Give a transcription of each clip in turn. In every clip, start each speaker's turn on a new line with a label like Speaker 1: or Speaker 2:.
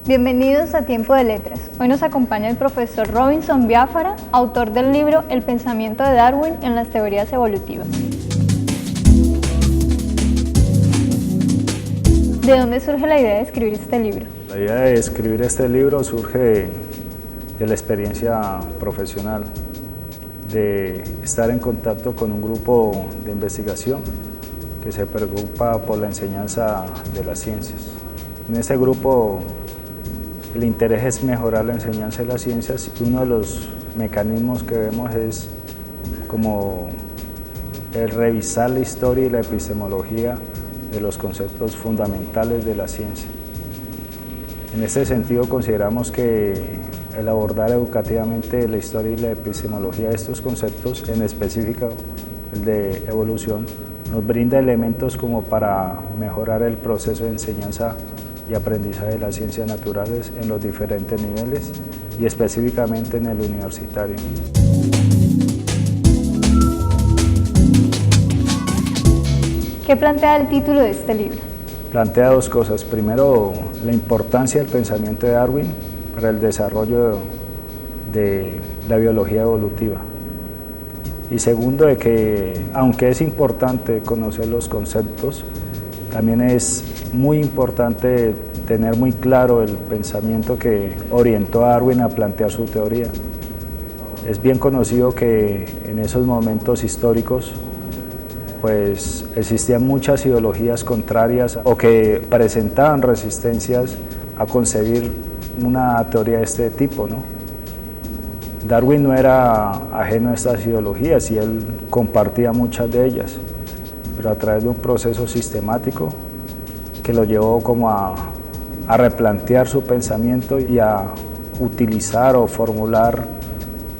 Speaker 1: Bienvenidos a Tiempo de Letras. Hoy nos acompaña el profesor Robinson Biafara, autor del libro El pensamiento de Darwin en las teorías evolutivas. ¿De dónde surge la idea de escribir este libro?
Speaker 2: La idea de escribir este libro surge de la experiencia profesional, de estar en contacto con un grupo de investigación que se preocupa por la enseñanza de las ciencias. En este grupo el interés es mejorar la enseñanza de las ciencias y uno de los mecanismos que vemos es como el revisar la historia y la epistemología de los conceptos fundamentales de la ciencia. En este sentido consideramos que el abordar educativamente la historia y la epistemología de estos conceptos, en específico el de evolución, nos brinda elementos como para mejorar el proceso de enseñanza y aprendizaje de las ciencias naturales en los diferentes niveles y específicamente en el universitario.
Speaker 1: ¿Qué plantea el título de este libro?
Speaker 2: Plantea dos cosas. Primero, la importancia del pensamiento de Darwin para el desarrollo de la biología evolutiva. Y segundo, de que aunque es importante conocer los conceptos, también es muy importante tener muy claro el pensamiento que orientó a Darwin a plantear su teoría. Es bien conocido que en esos momentos históricos pues existían muchas ideologías contrarias o que presentaban resistencias a concebir una teoría de este tipo, ¿no? Darwin no era ajeno a estas ideologías y él compartía muchas de ellas, pero a través de un proceso sistemático que lo llevó como a replantear su pensamiento y a utilizar o formular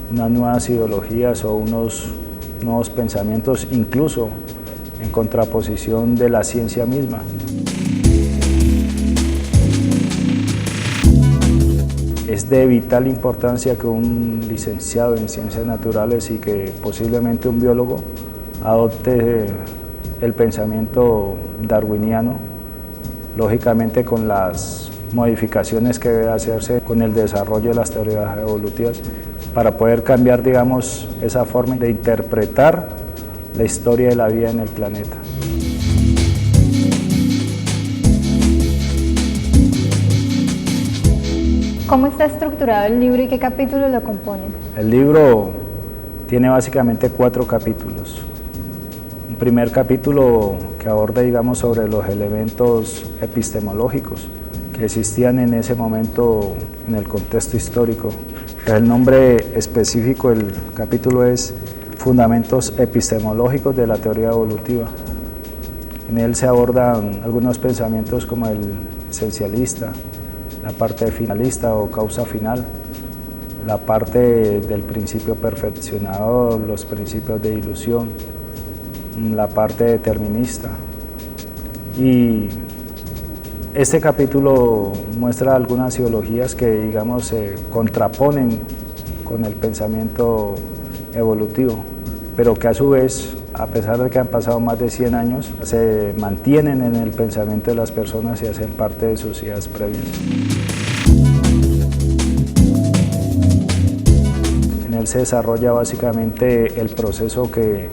Speaker 2: unas nuevas ideologías o unos nuevos pensamientos, incluso en contraposición de la ciencia misma. Es de vital importancia que un licenciado en ciencias naturales y que posiblemente un biólogo adopte el pensamiento darwiniano, lógicamente con las modificaciones que debe hacerse con el desarrollo de las teorías evolutivas para poder cambiar, digamos, esa forma de interpretar la historia de la vida en el planeta.
Speaker 1: ¿Cómo está estructurado el libro y qué capítulos lo componen?
Speaker 2: El libro tiene básicamente 4 capítulos. Un primer capítulo que aborda, digamos, sobre los elementos epistemológicos que existían en ese momento en el contexto histórico. El nombre específico del capítulo es Fundamentos epistemológicos de la teoría evolutiva. En él se abordan algunos pensamientos como el esencialista, la parte finalista o causa final, la parte del principio perfeccionador, los principios de ilusión, la parte determinista. Y este capítulo muestra algunas ideologías que, digamos, se contraponen con el pensamiento evolutivo, pero que a su vez, a pesar de que han pasado más de 100 años, se mantienen en el pensamiento de las personas y hacen parte de sus ideas previas. En él se desarrolla básicamente el proceso que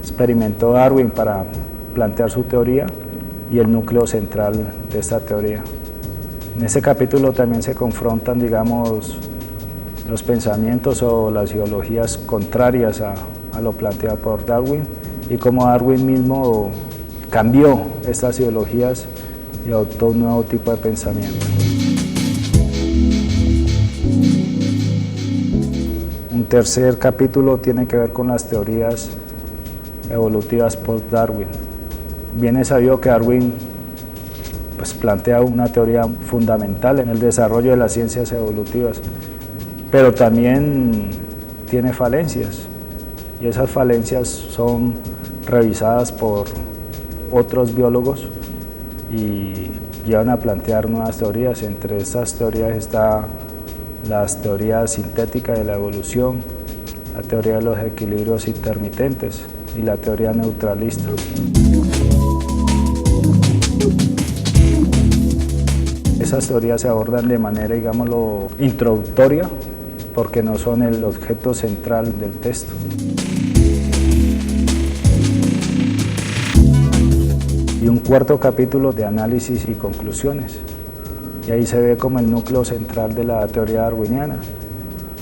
Speaker 2: experimentó Darwin para plantear su teoría y el núcleo central de esta teoría. En este capítulo también se confrontan, digamos, los pensamientos o las ideologías contrarias a lo planteado por Darwin y cómo Darwin mismo cambió estas ideologías y adoptó un nuevo tipo de pensamiento. Un tercer capítulo tiene que ver con las teorías evolutivas post-Darwin. Bien es sabido que Darwin pues, plantea una teoría fundamental en el desarrollo de las ciencias evolutivas, pero también tiene falencias y esas falencias son revisadas por otros biólogos y llevan a plantear nuevas teorías. Entre estas teorías está las teorías sintéticas de la evolución, la teoría de los equilibrios intermitentes y la teoría neutralista. Esas teorías se abordan de manera, digámoslo, introductoria, porque no son el objeto central del texto. Y un cuarto capítulo de análisis y conclusiones. Y ahí se ve como el núcleo central de la teoría darwiniana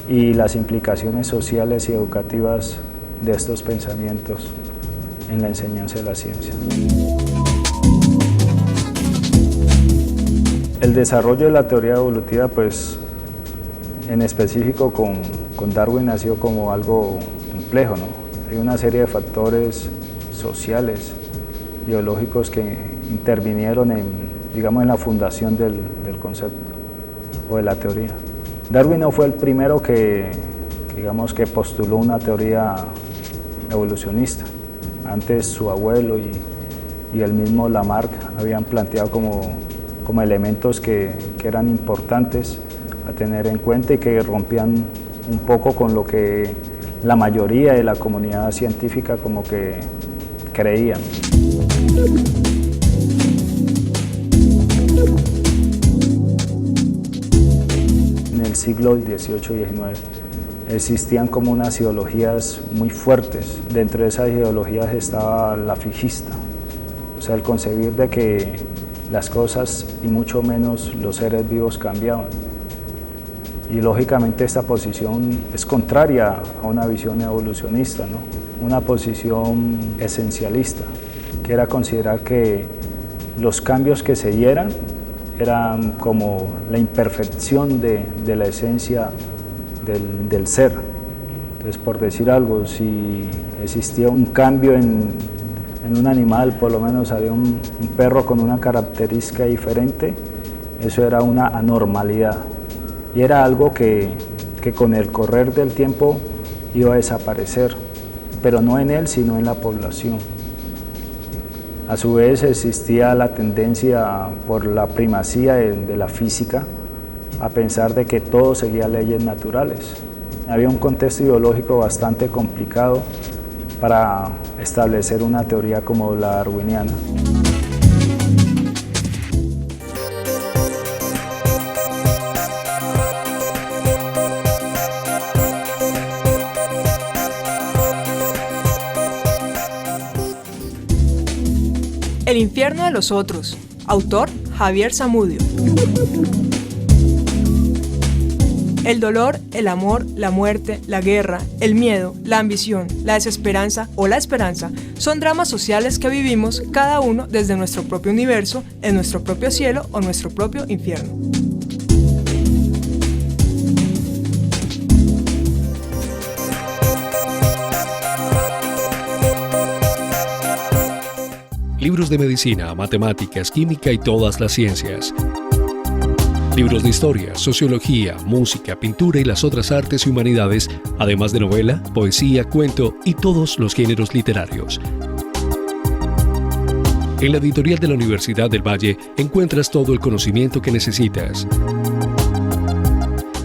Speaker 2: y las implicaciones sociales y educativas de estos pensamientos en la enseñanza de la ciencia. El desarrollo de la teoría evolutiva, pues, en específico con Darwin ha sido como algo complejo, ¿no? Hay una serie de factores sociales, biológicos que intervinieron digamos, en la fundación del concepto o de la teoría. Darwin no fue el primero que postuló una teoría evolucionista. Antes su abuelo y el mismo Lamarck habían planteado como elementos que eran importantes a tener en cuenta y que rompían un poco con lo que la mayoría de la comunidad científica como que creían. En el siglo XVIII y XIX existían como unas ideologías muy fuertes. Dentro de esas ideologías estaba la fijista, o sea, el concebir de que las cosas y mucho menos los seres vivos cambiaban. Y lógicamente esta posición es contraria a una visión evolucionista, ¿no? Una posición esencialista, que era considerar que los cambios que se dieran eran como la imperfección de la esencia del ser. Entonces, por decir algo, si existía un cambio en un animal, por lo menos había un perro con una característica diferente, eso era una anormalidad. Y era algo que con el correr del tiempo iba a desaparecer, pero no en él, sino en la población. A su vez existía la tendencia por la primacía de la física a pensar de que todo seguía leyes naturales. Había un contexto ideológico bastante complicado para establecer una teoría como la darwiniana.
Speaker 3: El infierno de los otros. Autor Javier Zamudio. El dolor, el amor, la muerte, la guerra, el miedo, la ambición, la desesperanza o la esperanza son dramas sociales que vivimos cada uno desde nuestro propio universo, en nuestro propio cielo o nuestro propio infierno.
Speaker 4: Libros de medicina, matemáticas, química y todas las ciencias. Libros de historia, sociología, música, pintura y las otras artes y humanidades, además de novela, poesía, cuento y todos los géneros literarios. En la editorial de la Universidad del Valle encuentras todo el conocimiento que necesitas.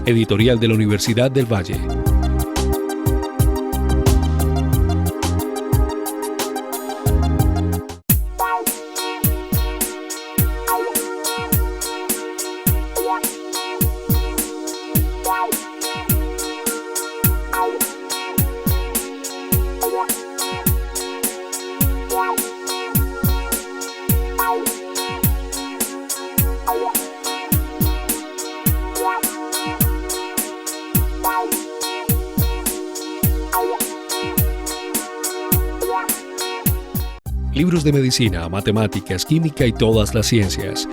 Speaker 4: Editorial de la Universidad del Valle. Libros de medicina, matemáticas, química y todas las ciencias.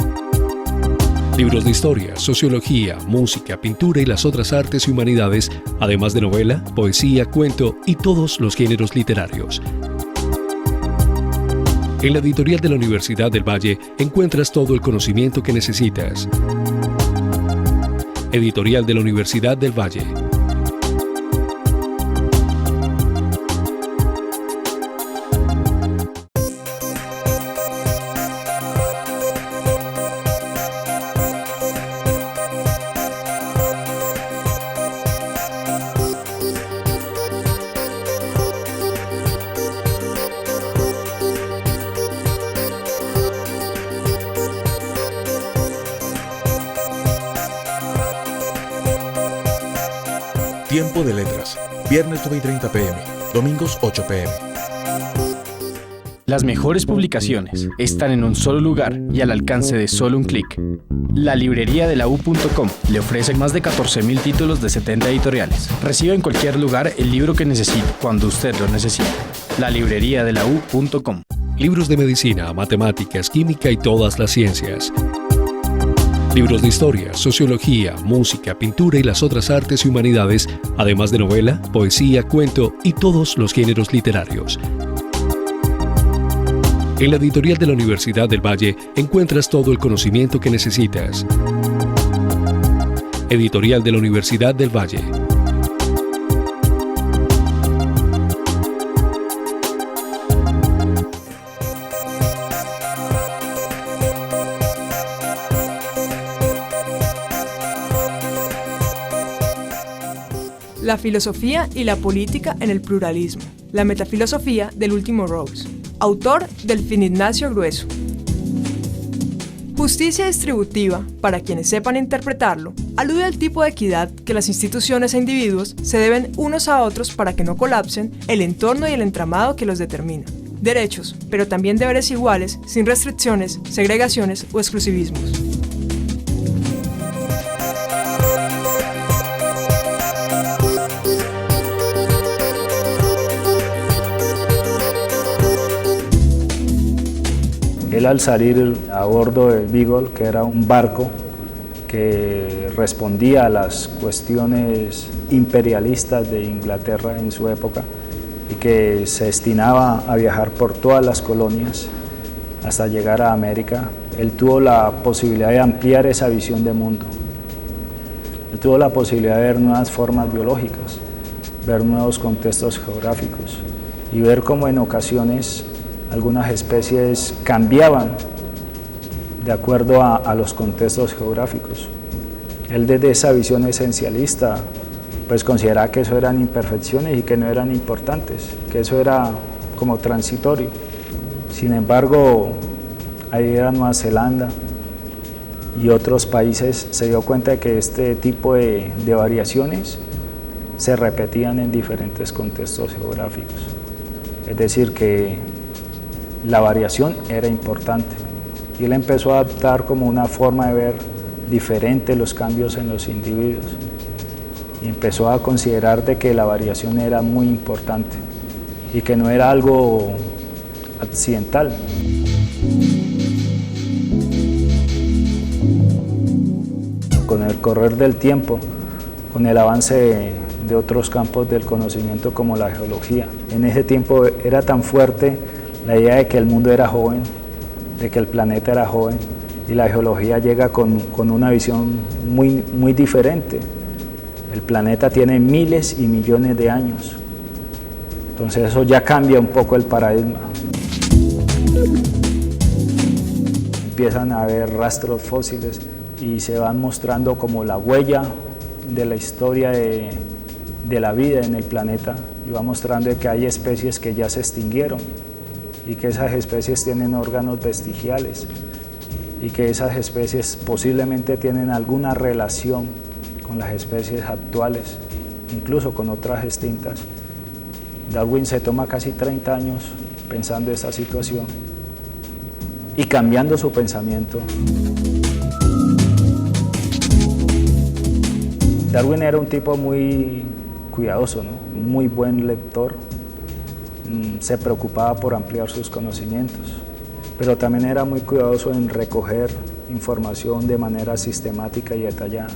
Speaker 4: Libros de historia, sociología, música, pintura y las otras artes y humanidades, además de novela, poesía, cuento y todos los géneros literarios. En la editorial de la Universidad del Valle encuentras todo el conocimiento que necesitas. Editorial de la Universidad del Valle.
Speaker 5: Tiempo de Letras, viernes 9:30 p.m., domingos 8 p.m.
Speaker 6: Las mejores publicaciones están en un solo lugar y al alcance de solo un clic. La librería de la U.com le ofrece más de 14.000 títulos de 70 editoriales. Reciba en cualquier lugar el libro que necesite, cuando usted lo necesite. La librería de la U.com.
Speaker 4: Libros de medicina, matemáticas, química y todas las ciencias. Libros de historia, sociología, música, pintura y las otras artes y humanidades, además de novela, poesía, cuento y todos los géneros literarios. En la editorial de la Universidad del Valle encuentras todo el conocimiento que necesitas. Editorial de la Universidad del Valle.
Speaker 3: La filosofía y la política en el pluralismo. La metafilosofía del último Rawls. Autor Delfín Ignacio Grueso. Justicia distributiva, para quienes sepan interpretarlo, alude al tipo de equidad que las instituciones e individuos se deben unos a otros para que no colapsen el entorno y el entramado que los determina. Derechos, pero también deberes iguales, sin restricciones, segregaciones o exclusivismos.
Speaker 2: Él, al salir a bordo del Beagle, que era un barco que respondía a las cuestiones imperialistas de Inglaterra en su época y que se destinaba a viajar por todas las colonias hasta llegar a América, él tuvo la posibilidad de ampliar esa visión de mundo. Él tuvo la posibilidad de ver nuevas formas biológicas, ver nuevos contextos geográficos y ver cómo en ocasiones algunas especies cambiaban de acuerdo a los contextos geográficos. Él, desde esa visión esencialista, pues consideraba que eso eran imperfecciones y que no eran importantes, que eso era como transitorio. Sin embargo, ahí era Nueva Zelanda y otros países, se dio cuenta de que este tipo de variaciones se repetían en diferentes contextos geográficos. Es decir, que la variación era importante y él empezó a adaptar como una forma de ver diferente los cambios en los individuos y empezó a considerar de que la variación era muy importante y que no era algo accidental. Con el correr del tiempo, con el avance de otros campos del conocimiento como la geología, en ese tiempo era tan fuerte la idea de que el mundo era joven, de que el planeta era joven, y la geología llega con una visión muy diferente. El planeta tiene miles y millones de años, entonces eso ya cambia un poco el paradigma. Empiezan a haber rastros fósiles y se van mostrando como la huella de la historia de la vida en el planeta, y va mostrando que hay especies que ya se extinguieron y que esas especies tienen órganos vestigiales y que esas especies posiblemente tienen alguna relación con las especies actuales, incluso con otras extintas. Darwin se toma casi 30 años pensando esta situación y cambiando su pensamiento. Darwin era un tipo muy cuidadoso, ¿no? Muy buen lector. Se preocupaba por ampliar sus conocimientos, pero también era muy cuidadoso en recoger información de manera sistemática y detallada.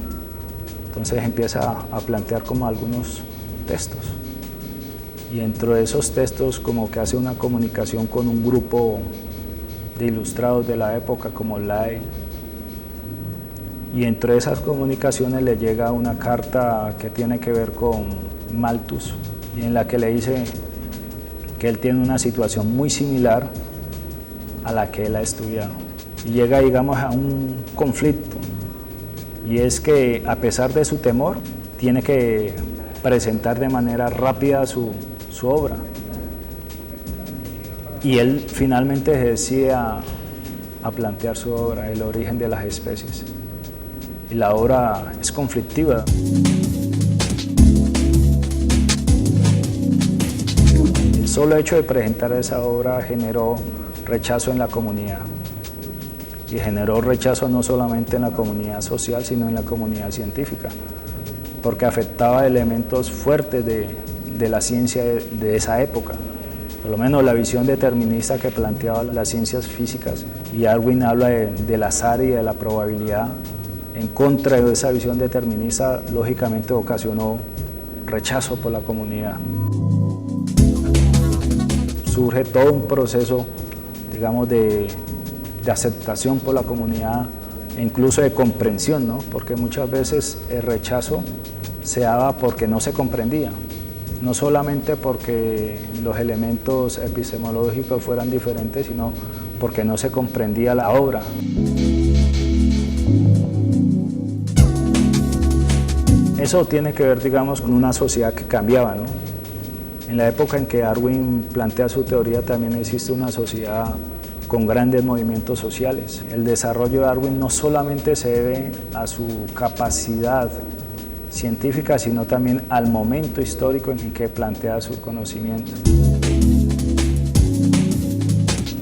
Speaker 2: Entonces empieza a plantear como algunos textos, y dentro de esos textos como que hace una comunicación con un grupo de ilustrados de la época como Lyle, y dentro de esas comunicaciones le llega una carta que tiene que ver con Malthus, y en la que le dice que él tiene una situación muy similar a la que él ha estudiado. Y llega, digamos, a un conflicto, y es que a pesar de su temor, tiene que presentar de manera rápida su obra. Y él finalmente se decide a plantear su obra, El origen de las especies. Y la obra es conflictiva. solo hecho de presentar esa obra generó rechazo en la comunidad. Y generó rechazo no solamente en la comunidad social, sino en la comunidad científica, porque afectaba elementos fuertes de la ciencia de esa época. Por lo menos la visión determinista que planteaba las ciencias físicas, y Darwin habla del azar y de la probabilidad, en contra de esa visión determinista, lógicamente ocasionó rechazo por la comunidad. Surge todo un proceso, digamos, de aceptación por la comunidad e incluso de comprensión, ¿no? Porque muchas veces el rechazo se daba porque no se comprendía, no solamente porque los elementos epistemológicos fueran diferentes, sino porque no se comprendía la obra. Eso tiene que ver, digamos, con una sociedad que cambiaba, ¿no? En la época en que Darwin plantea su teoría también existe una sociedad con grandes movimientos sociales. El desarrollo de Darwin no solamente se debe a su capacidad científica, sino también al momento histórico en que plantea su conocimiento.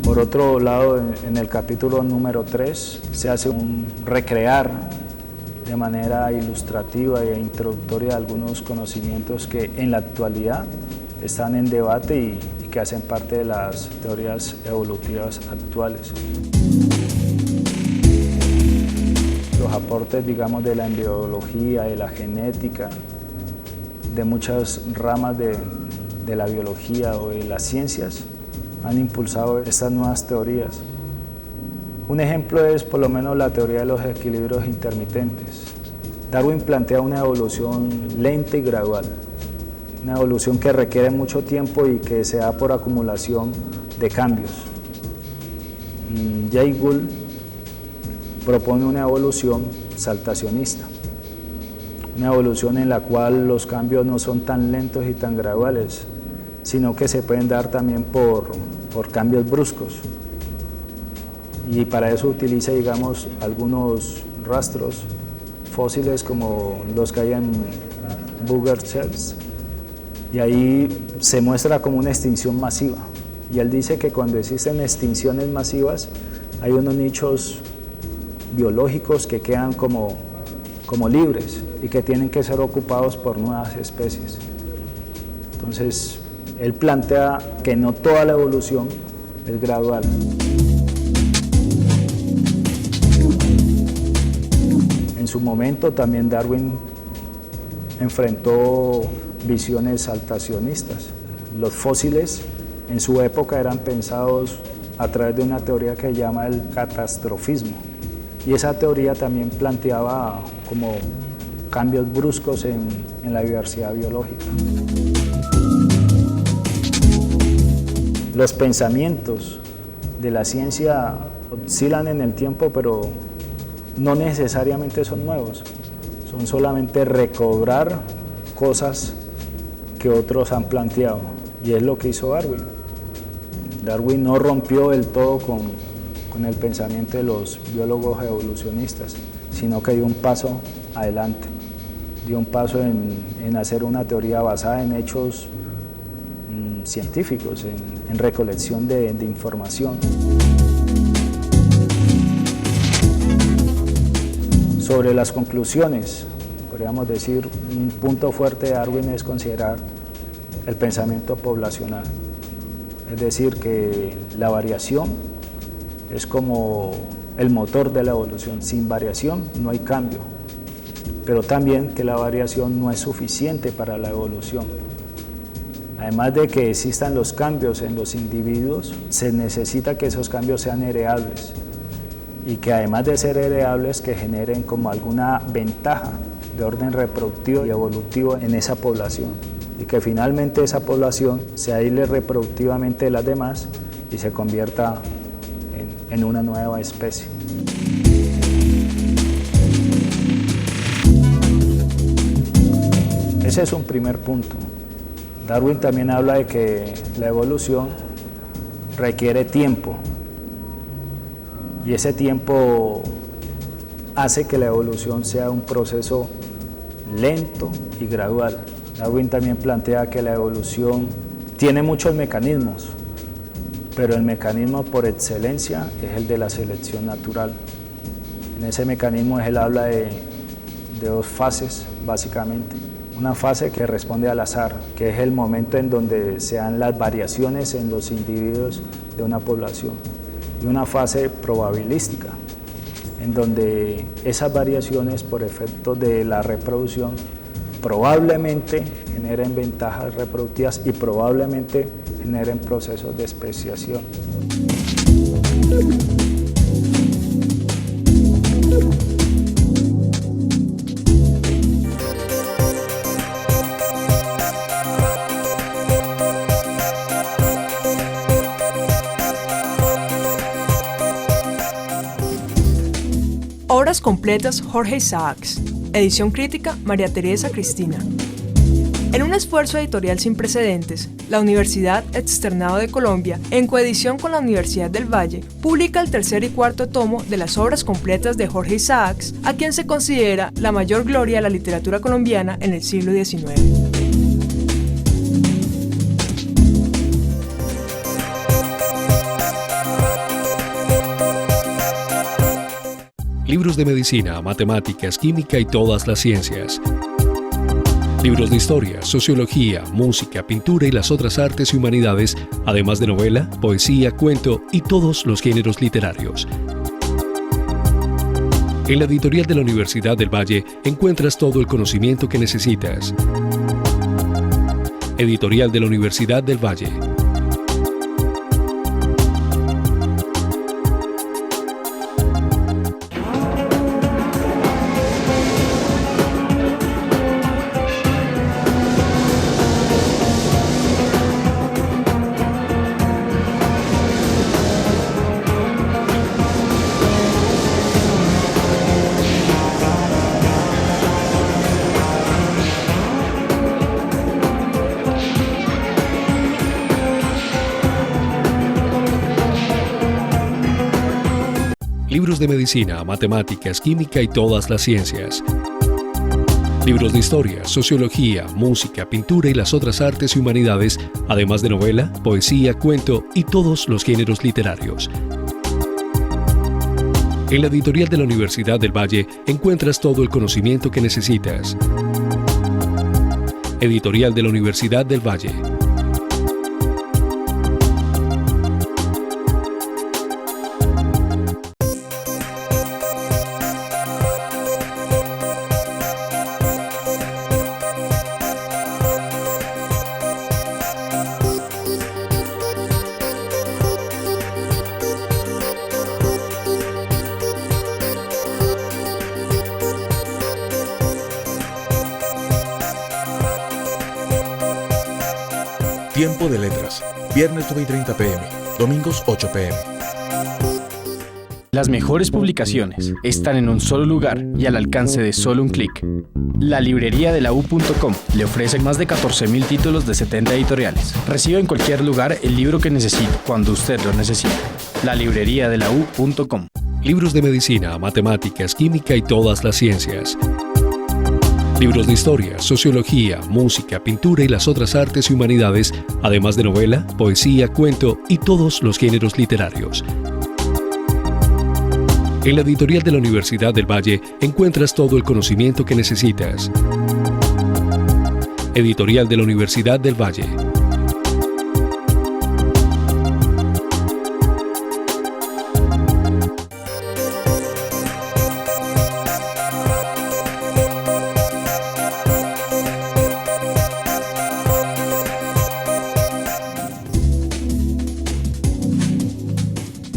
Speaker 2: Por otro lado, en el capítulo número 3 se hace un recrear de manera ilustrativa e introductoria algunos conocimientos que en la actualidad están en debate y que hacen parte de las teorías evolutivas actuales. Los aportes, digamos, de la embriología, de la genética, de muchas ramas de la biología o de las ciencias han impulsado estas nuevas teorías. Un ejemplo es por lo menos la teoría de los equilibrios intermitentes. Darwin plantea una evolución lenta y gradual, una evolución que requiere mucho tiempo y que se da por acumulación de cambios. Jay Gould propone una evolución saltacionista, una evolución en la cual los cambios no son tan lentos y tan graduales, sino que se pueden dar también por cambios bruscos. Y para eso utiliza, digamos, algunos rastros fósiles como los que hay en Booger Shells, y ahí se muestra como una extinción masiva. Y él dice que cuando existen extinciones masivas hay unos nichos biológicos que quedan como libres y que tienen que ser ocupados por nuevas especies. Entonces, él plantea que no toda la evolución es gradual. En su momento también Darwin enfrentó visiones saltacionistas. Los fósiles en su época eran pensados a través de una teoría que se llama el catastrofismo, y esa teoría también planteaba como cambios bruscos en la diversidad biológica. Los pensamientos de la ciencia oscilan en el tiempo, pero no necesariamente son nuevos, son solamente recobrar cosas que otros han planteado, y es lo que hizo Darwin. Darwin no rompió del todo con el pensamiento de los biólogos evolucionistas, sino que dio un paso adelante, dio un paso en hacer una teoría basada en hechos científicos, en recolección de información. Sobre las conclusiones, podríamos decir, un punto fuerte de Darwin es considerar el pensamiento poblacional, es decir, que la variación es como el motor de la evolución. Sin variación no hay cambio, pero también que la variación no es suficiente para la evolución. Además de que existan los cambios en los individuos, se necesita que esos cambios sean heredables, y que además de ser heredables, que generen como alguna ventaja de orden reproductivo y evolutivo en esa población, y que finalmente esa población se aísle reproductivamente de las demás y se convierta en una nueva especie. Ese es un primer punto. Darwin también habla de que la evolución requiere tiempo, y ese tiempo hace que la evolución sea un proceso lento y gradual. Darwin también plantea que la evolución tiene muchos mecanismos, pero el mecanismo por excelencia es el de la selección natural. En ese mecanismo él habla de dos fases, básicamente. Una fase que responde al azar, que es el momento en donde se dan las variaciones en los individuos de una población. Y una fase probabilística, en donde esas variaciones por efecto de la reproducción probablemente generen ventajas reproductivas y probablemente generen procesos de especiación.
Speaker 3: Obras completas Jorge Isaacs. Edición crítica María Teresa Cristina. En un esfuerzo editorial sin precedentes, la Universidad Externado de Colombia, en coedición con la Universidad del Valle, publica el tercer y cuarto tomo de las obras completas de Jorge Isaacs, a quien se considera la mayor gloria de la literatura colombiana en el siglo XIX.
Speaker 4: Libros de medicina, matemáticas, química y todas las ciencias. Libros de historia, sociología, música, pintura y las otras artes y humanidades, además de novela, poesía, cuento y todos los géneros literarios. En la editorial de la Universidad del Valle encuentras todo el conocimiento que necesitas. Editorial de la Universidad del Valle. Libros de medicina, matemáticas, química y todas las ciencias. Libros de historia, sociología, música, pintura y las otras artes y humanidades, además de novela, poesía, cuento y todos los géneros literarios. En la editorial de la Universidad del Valle encuentras todo el conocimiento que necesitas. Editorial de la Universidad del Valle.
Speaker 5: Tiempo de letras. Viernes 9:30 p.m. Domingos 8 p.m.
Speaker 6: Las mejores publicaciones están en un solo lugar y al alcance de solo un clic. La librería de la U.com le ofrece más de 14.000 títulos de 70 editoriales. Reciba en cualquier lugar el libro que necesite, cuando usted lo necesite. La librería de la U.com.
Speaker 4: Libros de medicina, matemáticas, química y todas las ciencias. Libros de historia, sociología, música, pintura y las otras artes y humanidades, además de novela, poesía, cuento y todos los géneros literarios. En la editorial de la Universidad del Valle encuentras todo el conocimiento que necesitas. Editorial de la Universidad del Valle.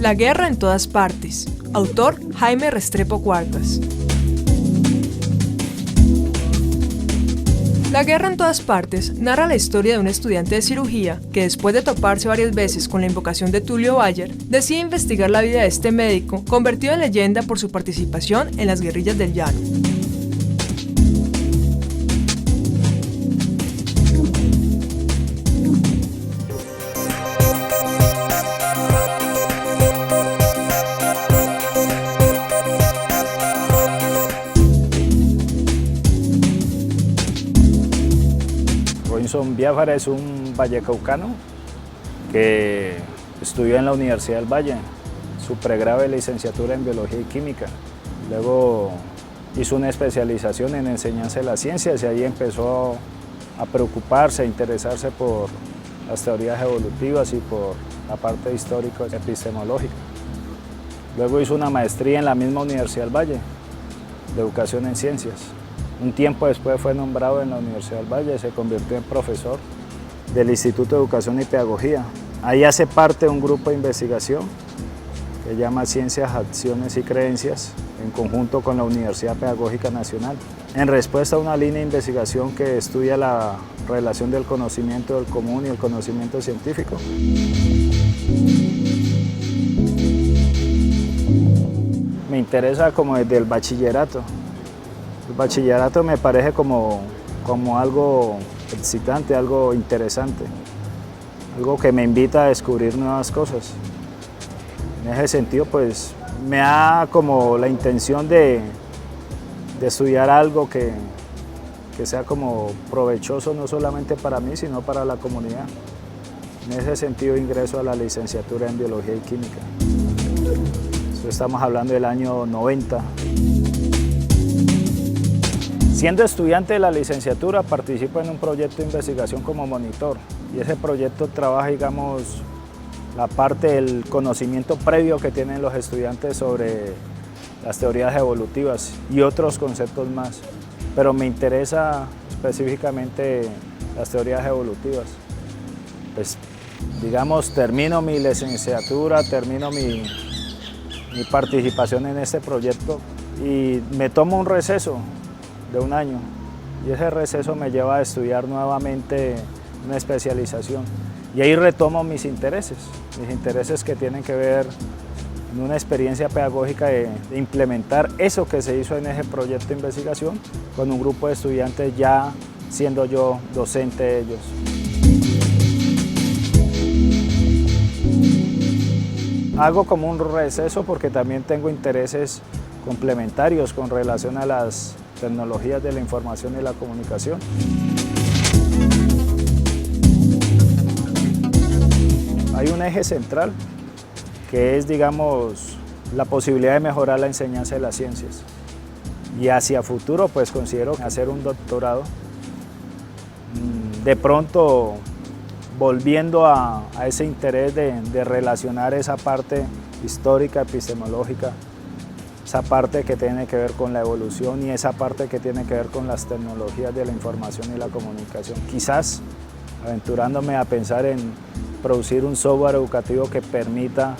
Speaker 3: La guerra en todas partes. Autor Jaime Restrepo Cuartas. La guerra en todas partes narra la historia de un estudiante de cirugía que, después de toparse varias veces con la invocación de Tulio Bayer, decide investigar la vida de este médico, convertido en leyenda por su participación en las guerrillas del Llano.
Speaker 2: Robinson Biafara es un vallecaucano que estudió en la Universidad del Valle, su pregrado de licenciatura en Biología y Química. Luego hizo una especialización en enseñanza de las ciencias y ahí empezó a preocuparse, a interesarse por las teorías evolutivas y por la parte histórica epistemológica. Luego hizo una maestría en la misma Universidad del Valle, de Educación en Ciencias. Un tiempo después fue nombrado en la Universidad del Valle y se convirtió en profesor del Instituto de Educación y Pedagogía. Ahí hace parte de un grupo de investigación que se llama Ciencias, Acciones y Creencias, en conjunto con la Universidad Pedagógica Nacional, en respuesta a una línea de investigación que estudia la relación del conocimiento del común y el conocimiento científico. Me interesa como desde el bachillerato. El bachillerato me parece como algo excitante, algo interesante, algo que me invita a descubrir nuevas cosas. En ese sentido, pues, me da como la intención de estudiar algo que sea como provechoso no solamente para mí, sino para la comunidad. En ese sentido ingreso a la licenciatura en Biología y Química. Estamos hablando del año 90. Siendo estudiante de la licenciatura, participo en un proyecto de investigación como monitor y ese proyecto trabaja, digamos, la parte del conocimiento previo que tienen los estudiantes sobre las teorías evolutivas y otros conceptos más, pero me interesa específicamente las teorías evolutivas. Pues, digamos, termino mi licenciatura, termino mi participación en este proyecto y me tomo un receso de un año y ese receso me lleva a estudiar nuevamente una especialización y ahí retomo mis intereses que tienen que ver en una experiencia pedagógica de implementar eso que se hizo en ese proyecto de investigación con un grupo de estudiantes ya siendo yo docente de ellos. Hago como un receso porque también tengo intereses complementarios con relación a las tecnologías de la información y la comunicación. Hay un eje central que es, digamos, la posibilidad de mejorar la enseñanza de las ciencias. Y hacia futuro, pues considero hacer un doctorado. De pronto, volviendo a ese interés de relacionar esa parte histórica, epistemológica, esa parte que tiene que ver con la evolución y esa parte que tiene que ver con las tecnologías de la información y la comunicación. Quizás aventurándome a pensar en producir un software educativo que permita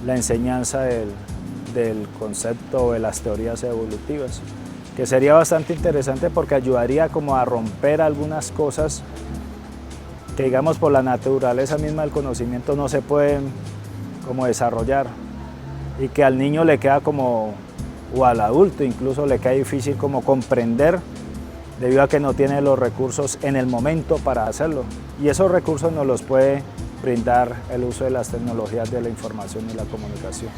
Speaker 2: la enseñanza del concepto o de las teorías evolutivas, que sería bastante interesante porque ayudaría como a romper algunas cosas que, digamos, por la naturaleza misma del conocimiento no se pueden como desarrollar y que al niño le queda como, o al adulto incluso le queda difícil como comprender debido a que no tiene los recursos en el momento para hacerlo. Y esos recursos nos los puede brindar el uso de las tecnologías de la información y la comunicación.